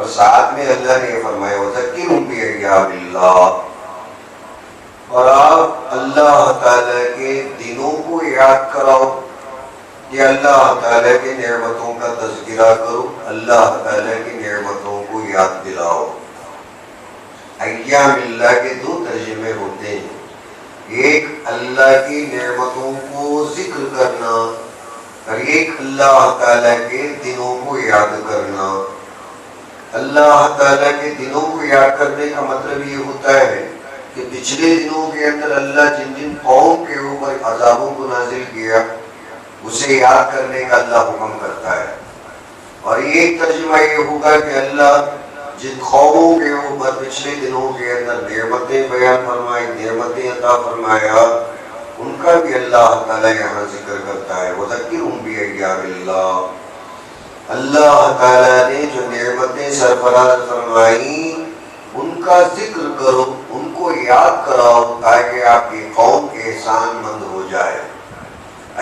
اور ساتھ میں اللہ نے فرمایا وَذَكِّرْهُمْ بِأَيَّامِ اللَّهِ، اور آپ اللہ تعالیٰ کے دنوں کو یاد کراؤ، کہ اللہ تعالیٰ کے نعمتوں کا تذکرہ کرو، اللہ تعالیٰ کی نعمتوں کو یاد دلاؤ۔ ایام اللہ کے دو ترجمے ہوتے ہیں، ایک اللہ کی نعمتوں کو ذکر کرنا اور ایک اللہ تعالیٰ کے دنوں کو یاد کرنا۔ اللہ تعالیٰ کے دنوں کو یاد کرنے کا مطلب یہ ہوتا ہے کہ پچھلے دنوں کے اندر اللہ جن جن قوم کے اوپر عذابوں کو نازل کیا اسے یاد کرنے کا اللہ حکم کرتا ہے، اور ایک ترجمہ یہ ہوگا کہ اللہ جن قوموں کے اوپر پچھلے دنوں کے اندر نعمتیں بیان فرمائی، نعمتیں عطا فرمایا، ان کا بھی اللہ تعالیٰ یہاں ذکر کرتا ہے وَذَكِّرْهُمْ بِأَيَّامِ اللَّهِ۔ اللہ تعالیٰ نے جو نعمتیں سرفراز فرمائی ان کا ذکر کرو، ان کو یاد کراؤ، تاکہ آپ کی قوم احسان مند ہو جائے۔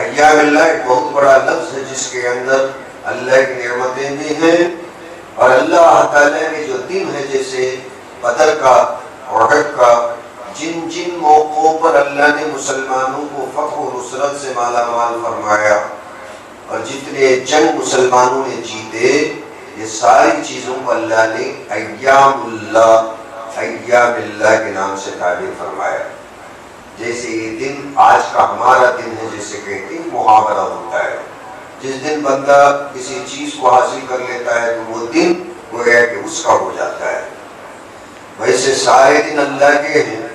ایام اللہ ایک بہت بڑا لفظ ہے جس کے اندر اللہ کی نعمتیں بھی ہیں، اور اللہ تعالیٰ کے جو دن ہے جیسے بدر کا، احد کا، جن جن موقعوں پر اللہ نے مسلمانوں کو فتح و نصرت سے مالا مال فرمایا اور جتنے جنگ مسلمانوں نے جیتے، یہ ساری چیزوں کو اللہ نے ایام اللہ کے نام سے تعبیر فرمایا۔ جیسے یہ دن آج کا ہمارا دن ہے، جیسے کہتے ہیں محاورہ ہوتا ہے، جس دن بندہ کسی چیز کو حاصل کر لیتا ہے تو وہ دن گویا کہ اس کا ہو جاتا ہے۔ ویسے سارے دن اللہ کے ہیں،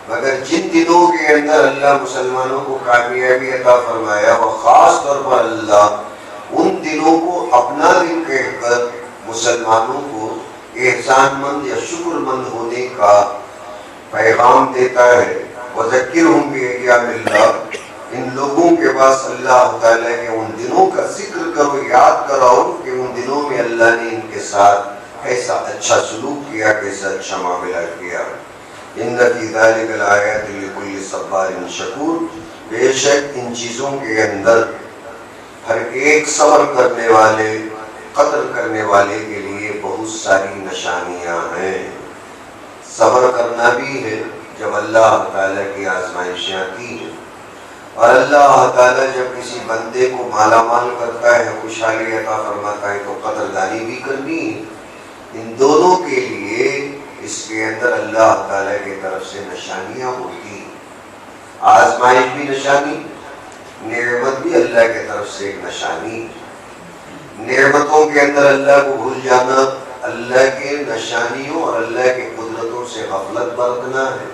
مگر جن دنوں کے اندر اللہ مسلمانوں کو کامیابی عطا فرمایا، وہ خاص طور پر اللہ ان دنوں کو اپنا دن کہہ کر مسلمانوں کو احسان مند یا شکر مند ہونے کا پیغام دیتا ہے۔ وَذَكِّرْهُمْ بِأَيَّامِ اللَّهِ، ان لوگوں کے پاس اللہ تعالیٰ کے ان دنوں کا ذکر کرو، یاد کراؤ کہ ان دنوں میں اللہ نے ان کے ساتھ کیسا اچھا سلوک کیا، کیسا اچھا معاملہ کیا۔ إِنَّ فِي ذَلِكَ لَآيَاتٍ لِكُلِّ صَبَّارٍ شَكُورٍ، بے شک ان چیزوں کے اندر ہر ایک صبر کرنے والے، قدر کرنے والے کے لیے بہت ساری نشانیاں ہیں۔ صبر کرنا بھی ہے جب اللہ تعالیٰ کی آزمائشیں آتی ہیں، اور اللہ تعالیٰ جب کسی بندے کو مالا مال کرتا ہے، خوشحالی عطا فرماتا ہے، تو قدردانی بھی کرنی ہے۔ ان دونوں کے لیے اس کے اندر اللہ تعالیٰ کی طرف سے نشانیاں ہوتی ہیں، آزمائش بھی نشانی، نعمت بھی اللہ کی طرف سے ایک نشانی۔ نعمتوں کے اندر اللہ کو بھول جانا اللہ کے نشانیوں اور اللہ کی قدرتوں سے غفلت برتنا ہے،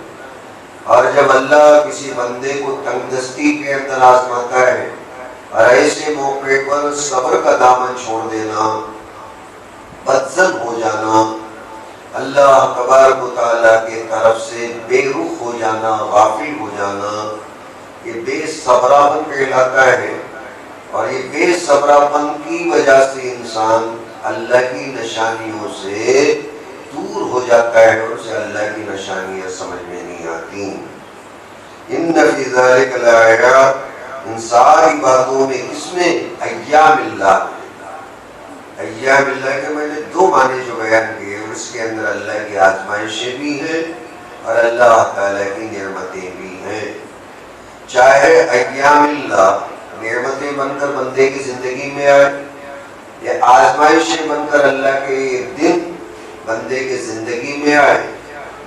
اور جب اللہ کسی بندے کو تنگ دستی کے اندر آزماتا ہے اور ایسے موقع پر صبر کا دامن چھوڑ دینا، بدظن ہو جانا، اللہ تبارک و تعالیٰ کی طرف سے بے رخ ہو جانا، غافل ہو جانا، یہ بے صبرا پن کہلاتا ہے، اور یہ بے صبرا پن کی وجہ سے انسان اللہ کی نشانیوں سے دور ہو جاتا ہے اور اسے اللہ کی نشانیاں سمجھ میں نہیں آتی۔ ان فی ذلک لآیات، ان ساری باتوں میں، اس میں ایام اللہ، ایام اللہ کے میں نے دو معنی جو بیان کیے، اس کے اندر اللہ کی آزمائشیں بھی ہیں اور اللہ تعالیٰ کی نعمتیں بھی ہیں۔ چاہے ایام اللہ نعمتیں بن کر بندے کی زندگی میں آئے یا آزمائشیں بن کر اللہ کے دن بندے کی زندگی میں آئے،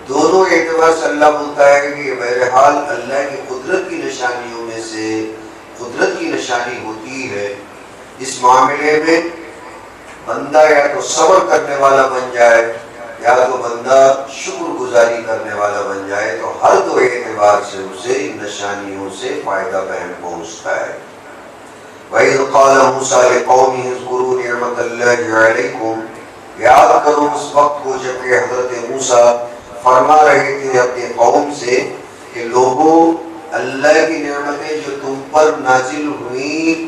دونوں اعتبار سے اللہ بولتا ہے کہ یہ بہرحال اللہ کی قدرت کی نشانیوں میں سے قدرت کی نشانی ہوتی ہے۔ اس معاملے میں بندہ یا تو صبر کرنے والا بن جائے یا تو بندہ شکر گزاری کرنے والا بن جائے، تو ہر دو اعتبار سے اسے ان نشانیوں سے فائدہ بہن پہنچتا ہے۔ وَإِذْ قَالَ مُوسَىٰ لِقَوْمِهِ اذْكُرُوا نِعْمَةَ اللَّهِ عَلَيْكُمْ، یاد کرو اس وقت کو جب کہ حضرت موسیٰ فرما رہے تھے اپنی قوم سے کہ لوگوں، اللہ کی نعمتیں جو تم پر نازل ہوئیں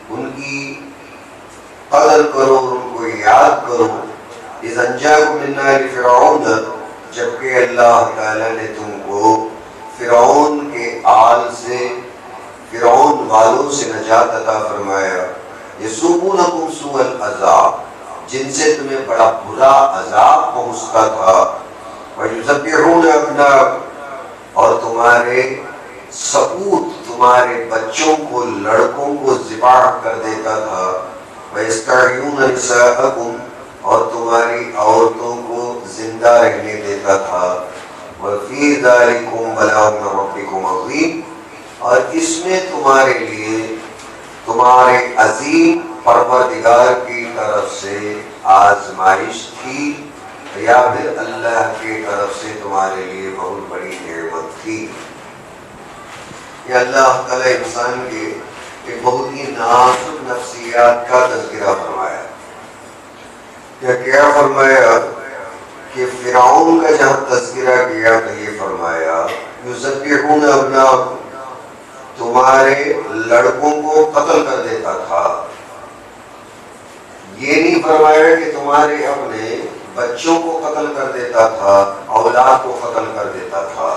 ان کی قدر کرو، ان کو یاد کرو۔ اذ انجاکم من آل فرعون، جبکہ اللہ تعالیٰ نے تم کو فرعون کے آل سے، فرعون والوں سے نجات عطا فرمایا۔ یسومونکم سوء العذاب، جن سے تمہیں بڑا برا عذاب پہنچتا تھا، وَيُذَبِّحُونَ أَبْنَاءَكُمْ، اور تمہارے سپوت تمہارے بچوں کو، لڑکوں کو ذبح کر دیتا تھا، وَيَسْتَحْيُونَ نِسَاءَكُمْ، اور تمہاری عورتوں کو زندہ رہنے دیتا تھا، وَفِي ذَلِكُمْ بَلَاءٌ مِّن رَبِّكُمْ عَظِيمٌ، اور اس میں تمہارے لیے تمہارے عظیم پروردگار کی طرف سے آزمائش تھی، یا پھر اللہ کی طرف سے تمہارے لیے بہت بڑی نعمت تھی۔ یہ اللہ تعالیٰ انسان کے ایک بہت ہی نازک نفسیات کا تذکرہ فرمایا۔ کیا فرمایا کہ فرعون کا جہاں تذکرہ کیا تو یہ فرمایا یذبحون ابناءکم، تمہارے لڑکوں کو قتل کر دیتا تھا۔ یہ نہیں فرمایا کہ تمہارے اپنے بچوں کو قتل کر دیتا تھا، اولاد کو قتل کر دیتا تھا۔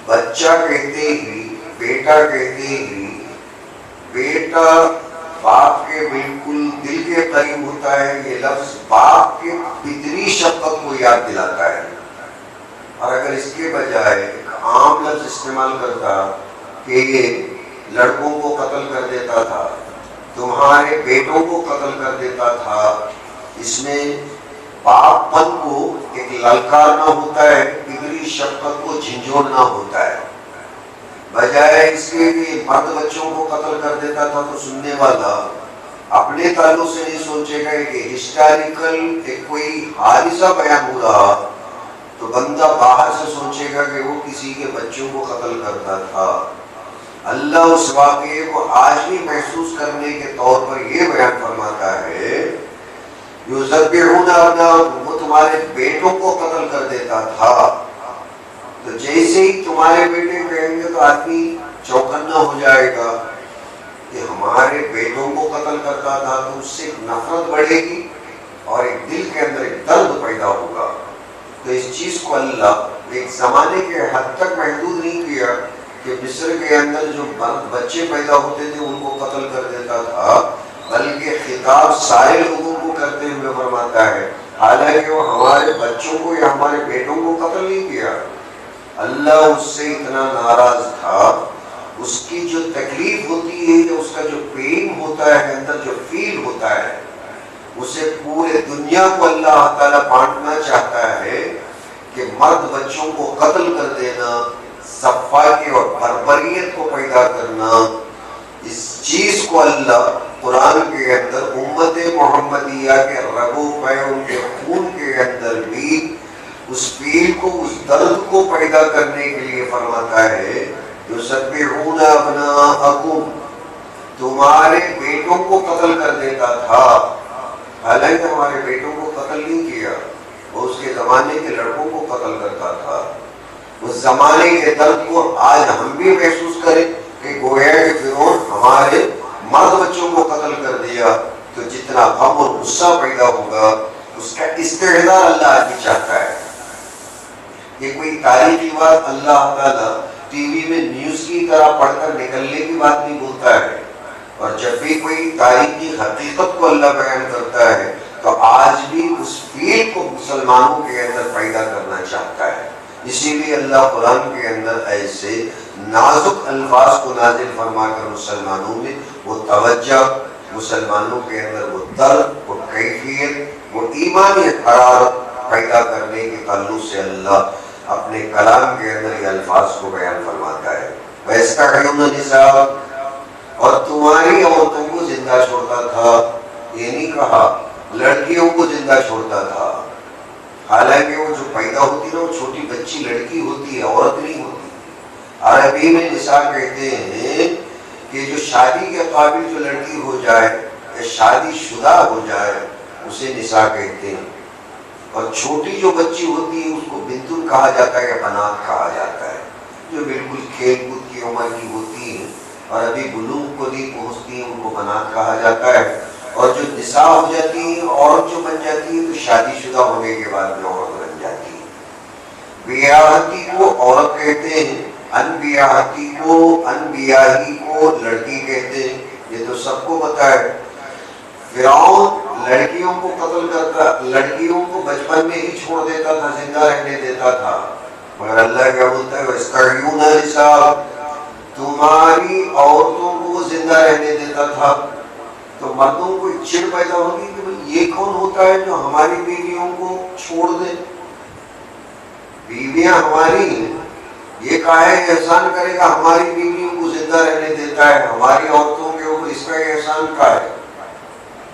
بچہ کہتے ہی، بیٹا کہتے ہی، بیٹا باپ کے بالکل دل کے قریب ہوتا ہے۔ یہ لفظ باپ کے فطری شفقت کو یاد دلاتا ہے، اور اگر اس کے بجائے ایک عام لفظ استعمال کرتا کہ یہ لڑکوں کو قتل کر دیتا تھا، تمہارے بیٹوں کو قتل کر دیتا تھا، اس میں باپ پن کو ایک للکارنا ہوتا ہے، فطری شفقت کو جھنجھوڑنا ہوتا ہے۔ بجائے اس کے کہ مرد بچوں کو قتل کر دیتا تھا تو سننے والا اپنے تعلق سے نہیں سوچے گا کہ ہسٹوریکل ایک کوئی حادثہ بیان ہو رہا تو بندہ باہر سے سوچے گا کہ وہ کسی کے بچوں کو قتل کرتا تھا۔ اللہ اس واقعے کو آج بھی محسوس کرنے کے طور پر یہ بیان فرماتا ہے یذبحون ابناءکم، وہ تمہارے بیٹوں کو قتل کر دیتا تھا۔ تو جیسے ہی تمہارے بیٹے کہیں گے تو آدمی چوکنا ہو جائے گا کہ ہمارے بیٹوں کو قتل کرتا تھا، تو اس سے ایک نفرت بڑھے گی اور ایک دل کے اندر ایک درد پیدا ہوگا۔ تو اس چیز کو اللہ ایک زمانے کے حد تک محدود نہیں کیا کہ مصر کے اندر جو بچے پیدا ہوتے تھے ان کو قتل کر دیتا تھا، بلکہ خطاب سارے لوگوں کو کرتے ہوئے فرماتا ہے، حالانکہ وہ ہمارے بچوں کو یا ہمارے بیٹوں کو قتل نہیں کیا۔ اللہ اس سے اتنا ناراض تھا، اس کی جو تکلیف ہوتی ہے، اس کا جو پین ہوتا ہے، اندر جو فیل ہوتا ہے، اسے پورے دنیا کو اللہ تعالیٰ بانٹنا چاہتا ہے کہ مرد بچوں کو قتل کر دینا، صفائی اور بربریت کو پیدا کرنا، اس چیز کو اللہ قرآن کے اندر امت محمدیہ کے رگوں پہ، ان کے خون کے اندر بھی اس فیل کو، اس درد کو پیدا کرنے کے لیے فرماتا ہے یذبحون ابناءکم، تمہارے بیٹوں کو قتل کر دیتا تھا۔ حالانکہ ہمارے بیٹوں کو قتل نہیں کیا، وہ اس کے زمانے کے لڑکوں کو قتل کرتا تھا۔ اس زمانے کے درد کو آج ہم بھی محسوس کریں کہ گویا کہ فرعون ہمارے مرد بچوں کو قتل کر دیا، تو جتنا غم اور غصہ پیدا ہوگا اس کا استعداد اللہ آج بھی چاہتا ہے۔ یہ کوئی تاریخی بات اللہ تعالیٰ ٹی وی میں نیوز کی طرح پڑھ کر نکلنے کی بات نہیں بولتا ہے، اور جب بھی کوئی تاریخی حقیقت کو اللہ بیان کرتا ہے تو آج بھی اس فیل کو مسلمانوں کے اندر پیدا کرنا چاہتا ہے۔ اسی لیے اللہ قرآن کے اندر ایسے نازک الفاظ کو نازل فرما کر مسلمانوں میں وہ توجہ، مسلمانوں کے اندر وہ درد، وہ کیفیت، وہ ایمانی حرارت پیدا کرنے کے تعلق سے اللہ اپنے کلام کے اندر یہ الفاظ کو بیان فرماتا ہے۔ وَيَسْتَحْيُونَ نِسَاءَکُمْ، اور تمہاری عورتوں کو زندہ چھوڑتا تھا۔ یہ نہیں کہا لڑکیوں کو زندہ چھوڑتا تھا، حالانکہ وہ جو پیدا ہوتی نا وہ چھوٹی بچی لڑکی ہوتی ہے، عورت نہیں ہوتی۔ عربی میں نساء کہتے ہیں کہ جو شادی کے قابل جو لڑکی ہو جائے یا شادی شدہ ہو جائے اسے نساء کہتے ہیں، اور چھوٹی جو بچی ہوتی ہے اس کو بنتن کہا جاتا ہے یا بنات کہا جاتا ہے، جو بالکل کھیل کود کی عمر کی ہوتی ہیں اور ابھی بلوغ کو نہیں پہنچتی ہیں، ان کو بنات کہا جاتا ہے۔ اور جو نساء ہو جاتی ہیں، عورت جو بن جاتی ہے تو شادی شدہ ہونے کے بعد میں عورت بن جاتی ہے۔ بیاہتی کو عورت کہتے ہیں، انبیاہتی کو، انبیاہی کو لڑکی کہتے ہیں، یہ تو سب کو پتا ہے۔ فرعون لڑکیوں کو قتل کرتا، لڑکیوں کو بچپن میں ہی چھوڑ دیتا تھا، زندہ رہنے دیتا تھا، مگر اللہ کیا بولتا ہے وَيَسْتَحْيُونَ نِسَاءَكُمْ، تمہاری عورتوں کو وہ زندہ رہنے دیتا تھا۔ تو مردوں کو چڑ پیدا ہوگی کہ یہ کون ہوتا ہے جو ہماری بیویوں کو چھوڑ دے؟ بیویاں ہماری ہیں، یہ کاہے احسان کرے گا ہماری بیویوں کو زندہ رہنے دیتا ہے، ہماری عورتوں کے اوپر اس کا احسان کا ہے؟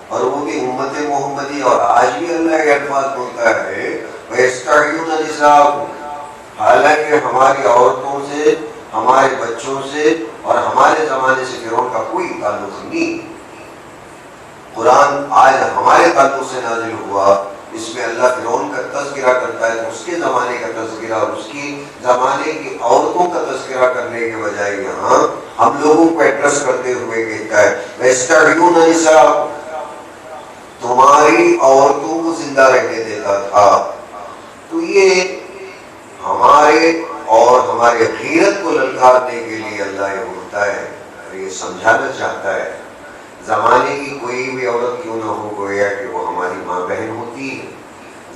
اور وہ بھی امت محمدی، اور آج بھی اللہ کے الفاظ بولتا ہے وَيَسْتَحْيُونَ نِسَاءَكُمْ، حالانکہ ہماری عورتوں سے، ہمارے بچوں سے اور ہمارے زمانے سے فرعون کا کوئی تعلق نہیں۔ قرآن آج ہمارے تعلق سے نازل ہوا، اس میں اللہ فرعون کا تذکرہ کرتا ہے، اس کے زمانے کا تذکرہ اور اس کی زمانے کی عورتوں کا تذکرہ کرنے کے بجائے یہاں ہم لوگوں کو ایڈریس کرتے ہوئے کہتا ہے وَيَسْتَحْيُونَ نِسَاءَكُمْ، تمہاری عورتوں کو زندہ رہنے دیتا تھا۔ تو یہ ہمارے اور ہمارے غیرت کو للکارنے کے لیے اللہ یہ بولتا ہے اور یہ سمجھانا چاہتا ہے زمانے کی کوئی بھی عورت کیوں نہ ہو، گویا کہ وہ ہماری ماں بہن ہوتی ہے،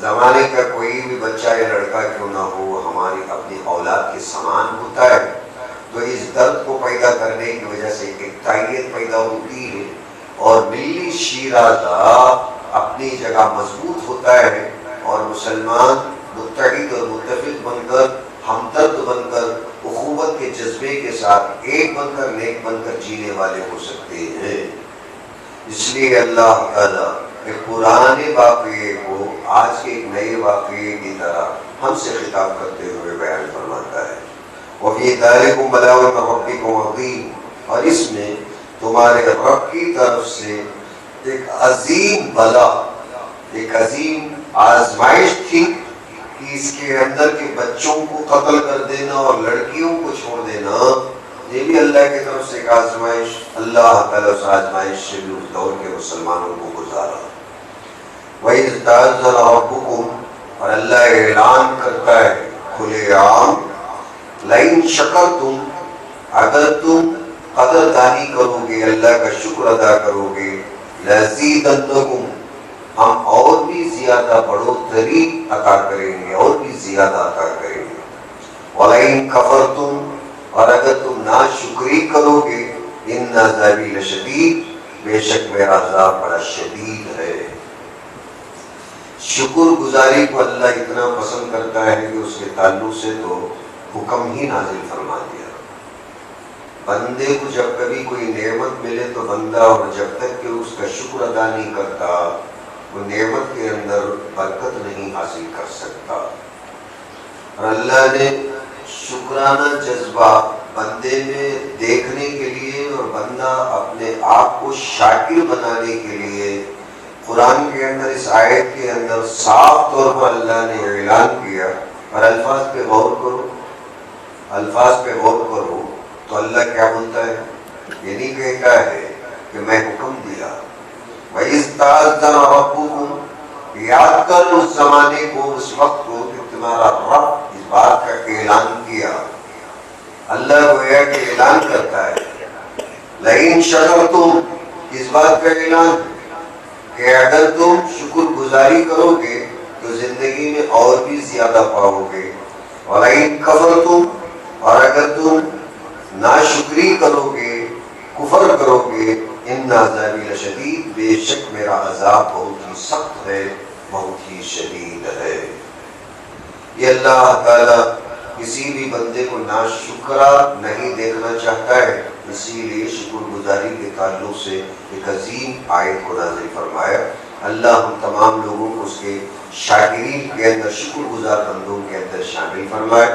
زمانے کا کوئی بھی بچہ یا لڑکا کیوں نہ ہو وہ ہماری اپنی اولاد کے سامان ہوتا ہے۔ تو اس درد کو پیدا کرنے کی وجہ سے ایک تائید پیدا ہوتی ہے اور ملی شیرازہ اپنی جگہ مضبوط ہوتا ہے، اور مسلمان متحد اور متفق بن کر، ہمدرد بن کر، اخوت کے جذبے کے ساتھ ایک بن کر، نیک بن کر جینے والے ہو سکتے ہیں۔ اس لیے اللہ تعالیٰ ایک پرانے واقعے کو آج کے ایک نئے واقعے کی طرح ہم سے خطاب کرتے ہوئے بیان فرماتا ہے وَفِي ذَلِكُمْ بَلَاءٌ مِّن رَّبِّكُمْ عَظِيمٌ، اور اس میں تمہارے رب کی طرف سے ایک عظیم بلا، ایک عظیم آزمائش تھی کہ اس کے اندر کے بچوں کو قتل کر دینا اور لڑکیوں کو چھوڑ دینا، یہ بھی اللہ کی طرف سے ایک آزمائش۔ اللہ تعالیٰ اس آزمائش سے بھی اس دور کے مسلمانوں کو گزارا۔ وَإِذْ تَأَذَّنَ رَبُّكُمْ، اور اللہ اعلان کرتا ہے کھلے عام لَئِن شَكَرْتُمْ، اگر تم قدردانی کرو گے، اللہ کا شکر ادا کرو گے، لَأَزِيدَنَّكُمْ، ہم اور بھی زیادہ بڑھوتری عطا کریں گے، اور بھی زیادہ عطا کریں گے۔ وَلَئِن كَفَرْتُمْ، اور اگر تم ناشکری کرو گے، ان عذابی لشدید، بے شک میرا عذاب بڑا شدید ہے۔ شکر گزاری کو اللہ اتنا پسند کرتا ہے کہ اس کے تعلق سے تو حکم ہی نازل فرما دیا۔ بندے کو جب کبھی کوئی نعمت ملے تو بندہ، اور جب تک کہ اس کا شکر ادا نہیں کرتا، وہ نعمت کے اندر برکت نہیں حاصل کر سکتا۔ اور اللہ نے شکرانہ جذبہ بندے میں دیکھنے کے لیے اور بندہ اپنے آپ کو شاکر بنانے کے لیے قرآن کے اندر، اس آیت کے اندر صاف طور پر اللہ نے اعلان کیا۔ اور الفاظ پہ غور کرو، الفاظ پہ غور کرو تو اللہ کیا بولتا ہے؟ یہ نہیں کہتا ہے کہ میں حکم دیا۔ وَإِذْ تَأَذَّنَ رَبُّكُمْ، یاد کر اس زمانے کو، اس وقت کو کہ تمہارا رب اس بات کا اعلان کیا۔ اللہ گویا کہ اعلان کرتا ہے لَئِن شَكَرْتُمْ، اس بات کا اعلان کہ اگر تم شکر گزاری کرو گے تو زندگی میں اور بھی زیادہ پاؤ گے۔ وَلَئِن كَفَرْتُمْ، اور اگر تم ناشکری کرو گے، کفر کرو گے، ان عذابی لشدید، بے شک میرا عذاب بہت ہی سخت ہے، بہت ہی شدید ہے۔ یہ اللہ تعالیٰ کسی بھی بندے کو ناشکرا نہیں دیکھنا چاہتا ہے، اسی لیے شکر گزاری کے تعلق سے ایک عظیم آیت کو نازل فرمایا۔ اللہ ہم تمام لوگوں کو اس کے شاکرین کے اندر، شکر گزار بندوں کے اندر شامل فرمائے۔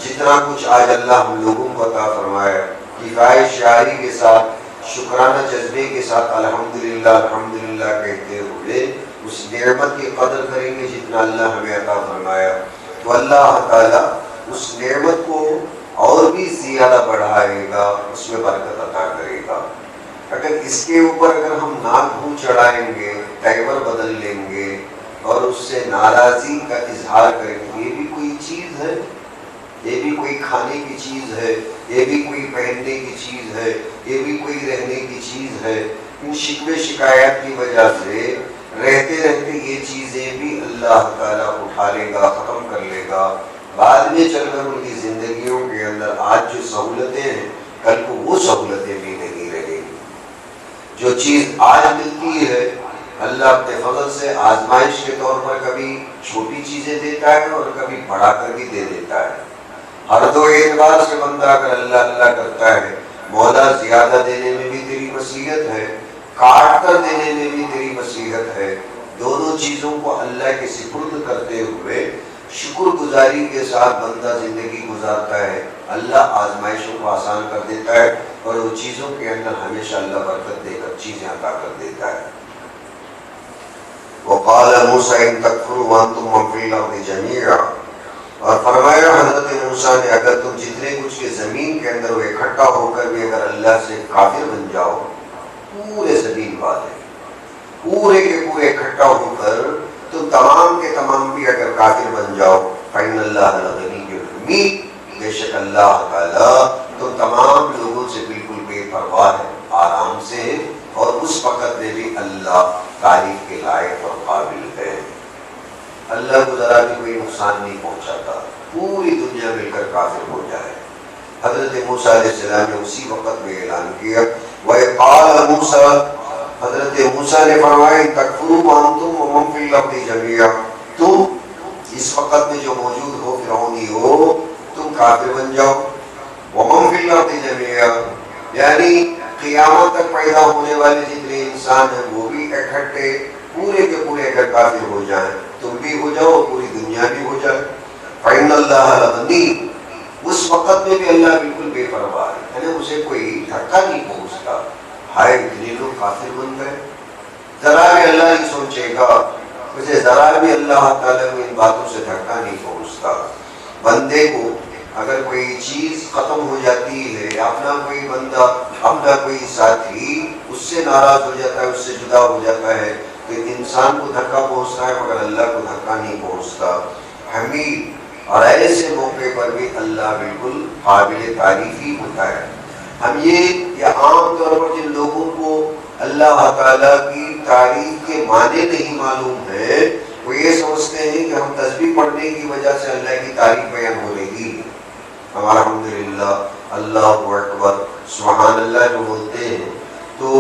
جتنا کچھ آج اللہ ہم لوگوں کو عطا فرمایا، کفایت شعاری کے ساتھ، شکرانہ جذبے کے ساتھ الحمدللہ الحمدللہ کہتے ہوئے اس نعمت کی قدر کریں گے جتنا اللہ ہمیں عطا فرمایا، تو اللہ تعالیٰ اس نعمت کو اور بھی زیادہ بڑھائے گا، اس میں برکت عطا کرے گا۔ اگر اس کے اوپر اگر ہم ناک منہ چڑھائیں گے، تیور بدل لیں گے اور اس سے ناراضی کا اظہار کریں گے، یہ بھی کوئی چیز ہے، یہ بھی کوئی کھانے کی چیز ہے، یہ بھی کوئی پہننے کی چیز ہے، یہ بھی کوئی رہنے کی چیز ہے۔ ان شکوے شکایت کی وجہ سے رہتے رہتے یہ چیزیں بھی اللہ تعالیٰ اٹھا لے گا، ختم کر لے گا، بعد میں چل کر ان کی زندگیوں کے اندر آج جو سہولتیں ہیں کل کو وہ سہولتیں بھی نہیں رہیں گی۔ جو چیز آج ملتی ہے اللہ اپنے فضل سے آزمائش کے طور پر کبھی چھوٹی چیزیں دیتا ہے اور کبھی بڑھا کر بھی دے دیتا ہے۔ ہر دو اعتبار سے بندہ اگر اللہ اللہ کرتا ہے، مولا زیادہ دینے میں بھی تیری مصلحت ہے، کاٹ کر دینے میں بھی تیری مصلحت ہے، دونوں چیزوں کو اللہ کے سپرد کرتے ہوئے شکر گزاری کے ساتھ بندہ زندگی گزارتا ہے، اللہ آزمائشوں کو آسان کر دیتا ہے اور وہ چیزوں کے اندر ہمیشہ اللہ برکت دے کر چیزیں عطا کر دیتا ہے۔ وقال موسیٰ ان تکفروا وانتم من فی الارض جمیعا، اور فرمایا حضرت موسیٰ نے اگر تم جتنے کچھ کے زمین کے اندر وہ اکٹھا ہو کر بھی اگر اللہ سے کافر بن جاؤ، پورے زمین والے پورے کے پورے اکٹھا ہو کر تم تمام کے تمام بھی اگر کافر بن جاؤ، فإن اللہ لغنی حمید، بے شک اللہ تعالیٰ تم تمام لوگوں سے بالکل بے پرواہ ہے، آرام سے، اور اس وقت میں بھی اللہ تعریف کے لائق اور قابل ہے۔ اللہ کو ذرا بھی کوئی نقصان نہیں پہنچاتا، پوری دنیا مل کر کافر ہو جائے۔ حضرت موسیٰ علیہ السلام نے اسی وقت میں اعلان کیا، وَقَالَ مُوسَىٰ، حضرت موسیٰ نے فرمایا تکفروا وانتم ومن فی الارض جمیعا، تم اس وقت میں جو موجود ہو فرعونی ہو، تم کافر بن جاؤ، ومن فی الارض جمیعا یعنی قیامت تک پیدا ہونے والے جتنے انسان ہیں وہ بھی اکٹھے پورے کے پورے اگر کافر ہو جائیں، تم بھی ہو جاؤ، پوری دنیا بھی ہو جائے۔ فإن اللہ لغنی، اس وقت میں بھی اللہ بالکل بے پرواہ ہے، یعنی اسے کوئی دھکا نہیں پہنچتا۔ ہائے اتنے لوگ کافر بن گئے، ذرا بھی اللہ نہیں سوچے گا، اسے ذرا بھی اللہ تعالیٰ کو ان باتوں سے دھکا نہیں پہنچتا۔ بندے کو اگر کوئی چیز ختم ہو جاتی ہے، اپنا کوئی بندہ، اپنا کوئی ساتھی اس سے ناراض ہو جاتا ہے، اس سے جدا ہو جاتا ہے، تو انسان کو دھکا پہنچتا ہے مگر اللہ کو دھکا نہیں پہنچتا۔ حمید، اور ایسے موقع پر بھی اللہ بالکل قابل تعریف ہی ہوتا ہے۔ ہم یہ عام طور پر جن لوگوں کو اللہ تعالیٰ کی تعریف کے معنی نہیں معلوم ہے، وہ یہ سمجھتے ہیں کہ ہم تسبیح پڑھنے کی وجہ سے اللہ کی تعریف بیان ہو رہی ہے۔ ہم الحمدللہ، اللہ اکبر، سبحان اللہ جو بولتے ہیں تو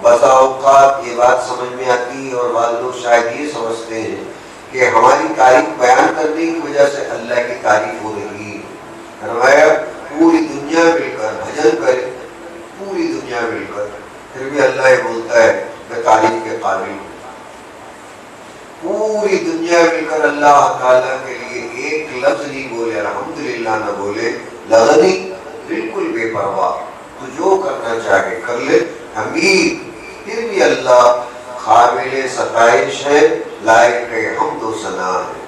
بسا اوقات یہ بات سمجھ میں آتی ہے، اور بعض لوگ شاید یہ سمجھتے ہیں کہ ہماری تعریف بیان کرنے کی وجہ سے اللہ کی تعریف ہو رہی ہے۔ فرمایا پوری دنیا مل کر بھجن کرے، پوری دنیا مل کر، پھر بھی اللہ یہ بولتا ہے کہ تعریف کے قابل ہوں۔ پوری دنیا مل کر اللہ تعالیٰ کے لیے ایک لفظ نہیں بولے، الحمدللہ نہ بولے، لغنی، بالکل بے پرواہ، تو جو کرنا چاہے کر لے، حمید، پھر بھی اللہ قابل ستائش ہے، لائق حمد و ثنا ہے۔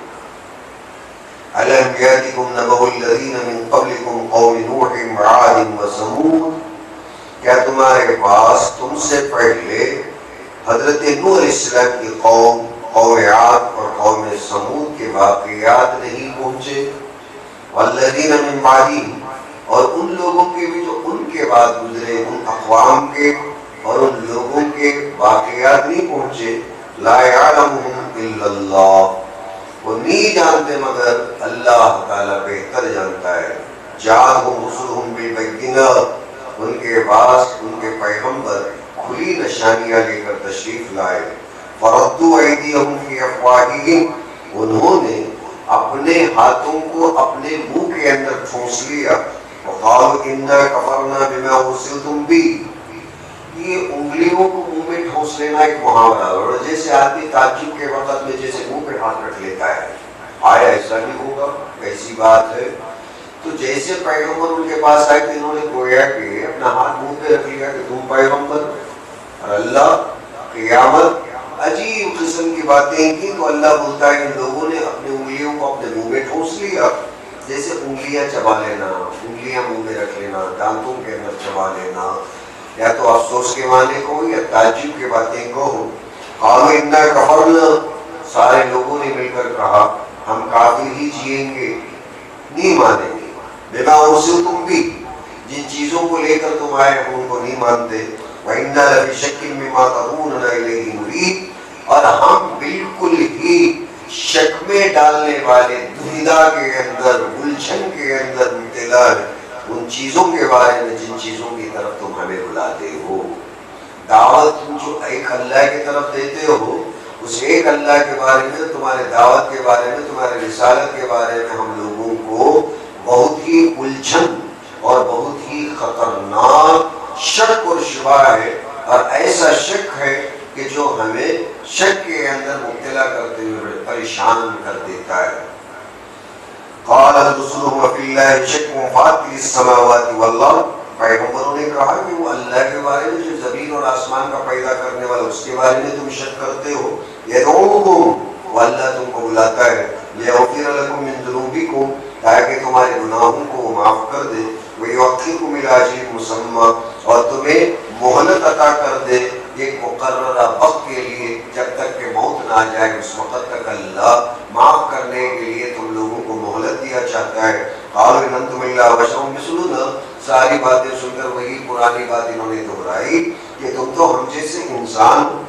أَلَمْ يَأْتِكُمْ نَبَأُ الَّذِينَ مِنْ قَبْلِكُمْ قَوْمِ نُوحٍ وَعَادٍ وَثَمُودَ، کیا تمہارے پاس تم سے پہلے حضرت نوح علیہ السلام کی قوم، قوم عاد اور قوم ثمود کے واقعات نہیں پہنچے؟ وَالَّذِينَ مِنْ بَعْدِهِمْ، اور ان لوگوں کے بھی جو ان کے بعد گزرے، ان اقوام کے اور ان لوگوں کے واقعات نہیں پہنچے؟ لَا يَعْلَمُهُمْ إِلَّا اللَّهُ، وہ نہیں جانتے مگر اللہ تعالیٰ بہتر جانتا ہے۔ جاءہم رسلہم بالبینات، ان کے پاس ان کے پیغمبر کھلی نشانیاں لے کر تشریف لائے۔ فردوا ایدیہم فی افواہہم، انہوں نے اپنے ہاتھوں کو اپنے منہ کے اندر ٹھونس لیا۔ وقالوا انا کفرنا بما ارسلتم بہ، یہ انگلیوں کو منہ میں ٹھونس لینا ایک محاورہ، اور جیسے آدمی تعجب کے وقت میں جیسے منہ پہ ہاتھ رکھ لیتا ہے، آیا ایسا نہیں ہوگا، ایسی بات ہے۔ تو جیسے پیغمبر ان کے پاس آئے تو انہوں نے گویا کہ اپنا ہاتھ منہ پہ رکھ لیا کہ تم پیغمبر، اور اللہ قیامت عجیب قسم کی باتیں کی تو اللہ بولتا ہے ان لوگوں نے اپنے انگلیوں کو اپنے منہ میں ٹھونس لیا، جیسے انگلیاں چبا لینا، انگلیاں منہ میں رکھ لینا، دانتوں کے اندر چبا لینا، یا تو افسوس کے معنی کو یا تعجب کے باتیں کو۔ قالوا انا کفرنا، سارے لوگوں نے مل کر کہا ہم کافر ہی جئیں گے، نہیں مانیں گے۔ بما ارسلتم بہ، جن چیزوں کو لے کر تم آئے ہم ان کو نہیں مانتے۔ وَإِنَّا لَفِي شَكٍّ مِّمَّا تَدْعُونَنَا إِلَيْهِ مُرِيبٍ، اور ہم بالکل ہی شک میں ڈالنے والے، دنیا کے اندر الجھن کے اندر مبتلا ان چیزوں کے بارے میں جن چیزوں کی طرف تم ہمیں بلاتے ہو۔ دعوت تم جو ایک اللہ کی طرف دیتے ہو، اس ایک اللہ کے بارے میں، تمہارے دعوت کے بارے میں، تمہارے رسالت کے بارے میں ہم لوگوں کو بہت ہی الجھن اور بہت ہی خطرناک شک اور شبہ ہے، اور ایسا شک ہے کہ جو ہمیں شک کے اندر مبتلا کرتے ہوئے پریشان کر دیتا ہے۔ قالت رسلهم فی اللہ شک فاطر السماوات والارض، پیغمبروں نے کہا کہ وہ اللہ کے بارے میں جو زمین اور آسمان کا پیدا کرنے والا، اس کے بارے میں تم شک کرتے ہو۔ یدعوکم، وہ اللہ تم کو بلاتا ہے، لیغفر لکم من ذنوبکم، تاکہ تمہارے گناہوں کو معاف کر دے، ویؤخرکم الی اجل مسمى، اور تمہیں مہلت عطا کر دے ایک مقررہ وقت کے لیے، جب تک کہ موت نہ آ جائے اس وقت تک اللہ معاف کرنے کے لیے تم لوگوں کو مہلت دیا چاہتا ہے۔ قالوا ان انتم الا بشر مثلنا، ساری باتیں سن کر وہی پرانی بات انہوں نے دہرائی کہ تم تو ہم جیسے انسان ہو۔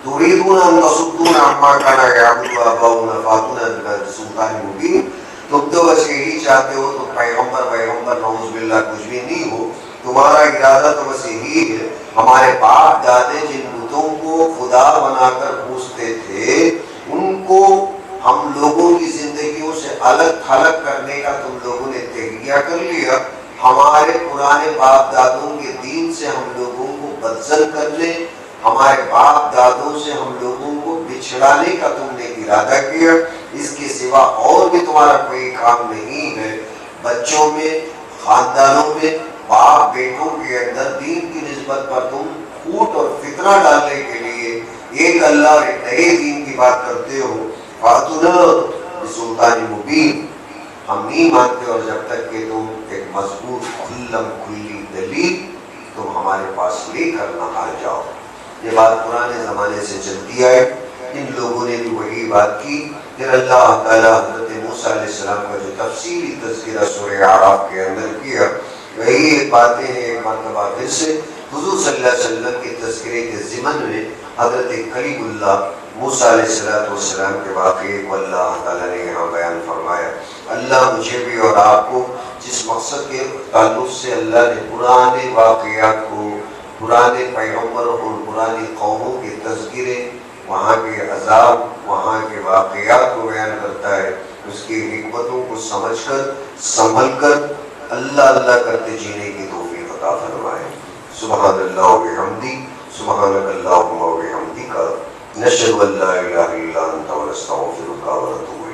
تريدون ان تصدونا عما كان يعبد آباؤنا فاتونا بسلطان مبين، تم تو بس یہی چاہتے ہو، تم پیغمبر نعوذ باللہ کچھ بھی نہیں ہو، تمہارا ارادہ تو بس یہی ہے، ہمارے باپ دادے جن بتوں کو خدا بنا کر پوجتے تھے ان کو ہم لوگوں کی زندگیوں سے الگ تھلگ کرنے کا تم لوگوں نے تہیہ کر لیا، ہمارے پرانے باپ دادوں کے دین سے ہم لوگوں کو بدزن کرنے، ہمارے باپ دادوں سے ہم لوگوں کو بچھڑانے کا تم نے ارادہ کیا، اس کے سوا اور بھی تمہارا کوئی کام نہیں ہے۔ بچوں میں، خاندانوں میں، باپ بیٹوں کے اندر دین کی نسبت پر تم پھوٹ اور فتنہ ڈالنے کے لیے ایک اللہ اور ایک نئے دین کی بات کرتے ہو۔ فاتنا بسلطان مبین، ہم نہیں مانتے، اور جب تک کہ تم ایک مضبوط کھلم کھلی دلیل تم ہمارے پاس لے کر نہ آ جاؤ۔ یہ بات پرانے زمانے سے چلتی ہے، ان لوگوں نے بھی وہی بات کی۔ پھر اللہ تعالیٰ حضرت موسیٰ علیہ السلام کا جو تفصیلی تذکرہ سورہ اعراف کے اندر کیا، وہی ایک باتیں ہیں ایک مرتبہ پھر سے حضور صلی اللہ علیہ وسلم کے تذکرے کے ضمن میں حضرت کلیم اللہ موسیٰ علیہ السلام کے واقعے کو اللہ تعالیٰ نے یہاں بیان فرمایا۔ اللہ مجھے بھی اور آپ کو جس مقصد کے تعلق سے اللہ نے پرانے واقعات کو، پرانے پیغمبر اور پرانی قوموں کے تذکرے، وہاں کے عذاب، وہاں کے واقعات کو بیان کرتا ہے، اس کی حکمتوں کو سمجھ کر سنبھل کر اللہ اللہ کرتے جینے کی توفیق عطا فرمائے۔ سبحان اللہ و بحمدہ، سبحانک اللہم و بحمدک، نشہد ان لا الہ الا انت ونستغفرک ونتوب الیک۔